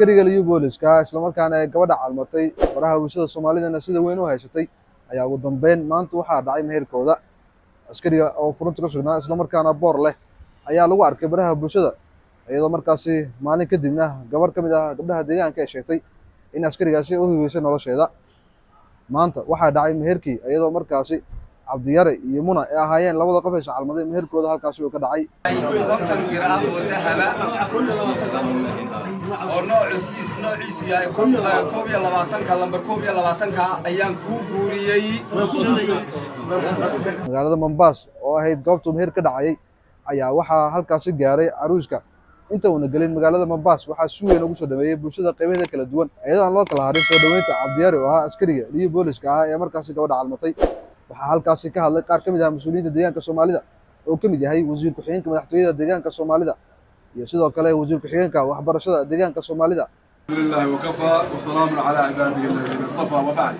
askariga liyu booliska isla markaana ay gabadha calmatay baraha bulshada Soomaalida sida weyn u haysatay ayaa ugu dambeyn maanta waxaa dhacay meherkooda. Askariga oo furunta ka sugnaa isla markaana boor leh ayaa lagu arkay baraha bulshada iyadoo markaasi maalin kadibna gabar kamid ah gabdhaha deegaanka ay sheegtay in askarigaasi uu hiiweysay nolosheeda. Maanta waxaa dhacay meherkii iyadoo markaasi Cabdiyare iyo Muna ay ahaayeen labada qof ee calmaday meherkooda halkaasi uu ka dhacay. noociisu yahay koob iyo labaatanka lambar koob iyo labaatanka ayaan kuu guuriyey. Magaalada Mombasa oo ahayd goobta meher ka dhacay ayaa waxaa halkaasi gaaray caruuska. Inta uu galin magaalada Mombasa waxaa si weyn ugu soo dhaweeyay bulshada qaybaheeda kala duwan iyadoo aan loo kala harin soo dhaweynta Cabdiyare oo ah askariga liyu booliska ah ee markaasi gabadha calmatay. Waxaa halkaasi ka hadlay qaar kamid ah mas'uuliyiinta deegaanka Soomaalida oo kamid yahay wasiir ku-xigeenka madaxtooyada deegaanka Soomaalida iyo sidoo kale wasiir ku-xigeenka waxbarashada deegaanka Soomaalida. Alhamdulillah wa kafa wa salaamun ala ibadihi alladhina istafa wa ba'd.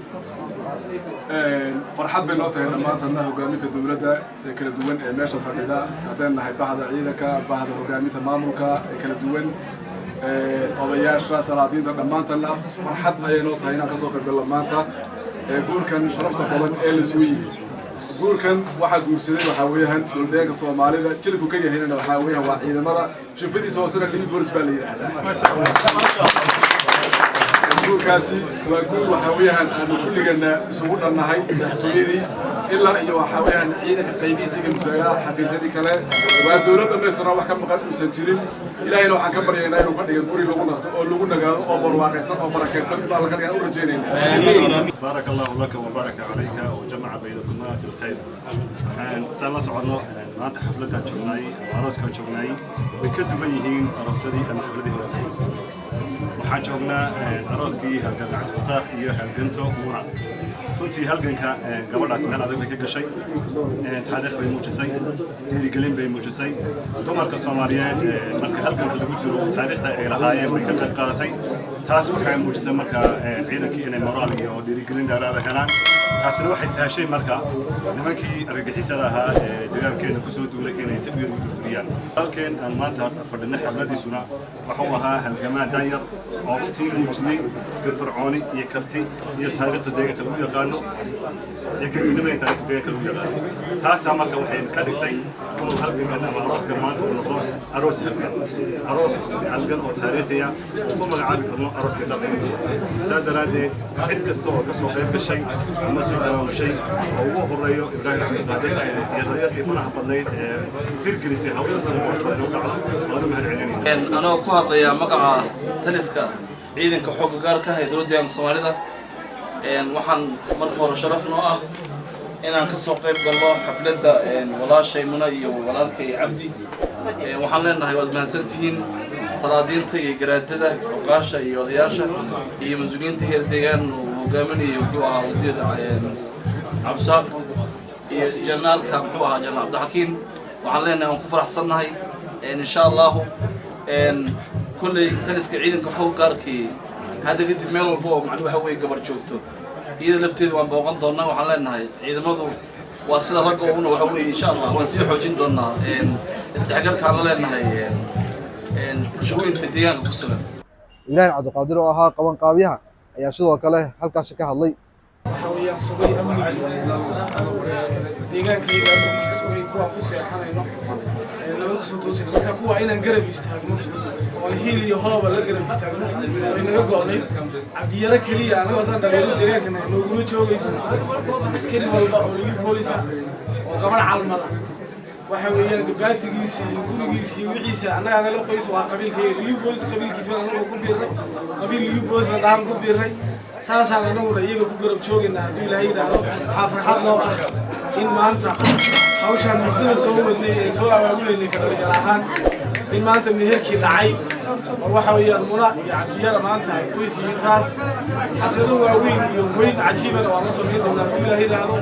farxad bay noo tahay dhammaantanna hogaaminta dowladda ee kala duwan ee meesha fadhida haddeen nahay bahda ciidanka bahda hogaaminta maamulka ee kala duwan odayaasha salaadiinta dhammaantanna farxad ayay noo tahay inaan ka soo qaybgalno maanta guurkan sharafta badan ee la soo yimi. guurkan waxaa guursaday waxaa weeyaan dowladdeegaanka Soomaalida jilku ka yahayna waxaa weeyaan waa ciidamada shufadiisa hoosena liyu boolis baa la yiraahdaa. guurkaasi waa guur waxaa weeyaan aanu kulligana isugu dhannahay madaxtooyadii ilaa iyo waxaa weeyaan ciidanka qaybihiisa mas'uuliyadda xafiisyadii kale waa dowladda meesha wax ka maqan uusan jirin. ilaahayna waxaan ka baryaynaa inuu ka dhigo guri lagu nasto oo lagu nagaado oo barwaaqaysan oo barakaysan inta alla ka dhigaa u rajaynaynaa. بارك الله لك وبارك عليك وجمع بينكما في الخير. سألنا سعدنا ما أنت حفلة جمعي وعروس كان جمعي ويكتبوا يهين عروسدي أنا حفلتي هرسوس. وحاجونا عروسكي هالجن عند فتاح إيه هالجنتو مراد. كنت هالجنك قبل أسمع هذا كذا شيء تاريخ بيموجسي ديري قليم بيموجسي ثم الكسوماليات مرك هالجنك اللي بيجرو تاريخ ده إلى هاي أمريكا قارتي تاسو حين موجسي مرك عيدك إنه مرالي أو ديري قليم ده هذا كلام تاسو واحد هالشيء مرك لما كي رجعتي سلاها دجال كأنه كسود ولا كأنه يسوي ريال لكن الماتا فردنا حفلتي سنا وحوها هالجماعة داير وقتي موجودين كالفرعوني يكرتي يتاريخ الدجال تلوي قانو يكسرنا يتاريخ الدجال تلوي قانو تاسو مرك وحين كذكتي كل هالجماعة مع راس كرمات ونظام أروس أروس هالجن أو تاريخية وكم العاب كرمو أروس كذا سادرادي عد كسو غير بشيء مسؤول عن شيء هو الرئيو إبراهيم عبد القادر الرئيس يفرح بدنيت كثير كنيسة هؤلاء صاروا هذا مهر عيني. أنا كوها طيا مقع تلسكا عيدن كحوق جاركا هيدرو ديان الصومالية وحن مرفور شرفنا إن أنا كسر قيب الله حفلة ولا شيء مناي ولا كي عبدي وحن لنا هاي وزمان ستين صلادين تي جرادة وقاشة يودياشة هي مزولين تي ديان وقامني وجوا وزير عبساق جنال كابوها جنال عبد الحكيم وعلينا نكفر حصلنا هاي إن شاء الله كل تلسك عيدن كحوق كاركي هذا قد ميل البوم معلومة هو يقبر شوكته إذا لفتي وان بوقن دونا وعلينا هاي عيد ماذو واسيد رقمنا وحوي إن شاء الله ونسيح وجين دونا استحقاق علينا هاي شغلين تديان كسرنا. إلهي عبد القادر وها قوان قابيها ayaa sidoo kale halkaas ka hadlay. waxawiyaan sugay amniga deegaankayga amnigiisa sugay kuwa ku seexanayno nabad soo toosin marka kuwa inaan garab istaagno oo hiil iyo hooba la garab istaagno way naga go'nay Cabdiyare kaliya anaga wadan dhalinyaro deegaankana nooguma joogayso askari walba oo liyu boolisa oo gabar calmada waxa weeyaan gabadhigiisa iyo gurigiisa iyo wixiisa anaga la qoys waa qabiilkayga liyu boolis qabiilkiisa anaga ku biirnay qabiil liyu boolis la daan ku biirnay saasaan anagu iyaga ku garab joogaynaa haddii ilaahay yiraahdo waxaa farxad noo ah in maanta hawshaan muddada soo wadnay ee soo abaabuleynay dhalinyaro ahaan in maanta meherkii dhacay waxa weeyaan Muna iyo Cabdiyare maanta ay qoys yihiin raas xaflado waaweyn iyo weyn cajiib ah oo aan u sameyn doonaa haddii ilaahay yiraahdo.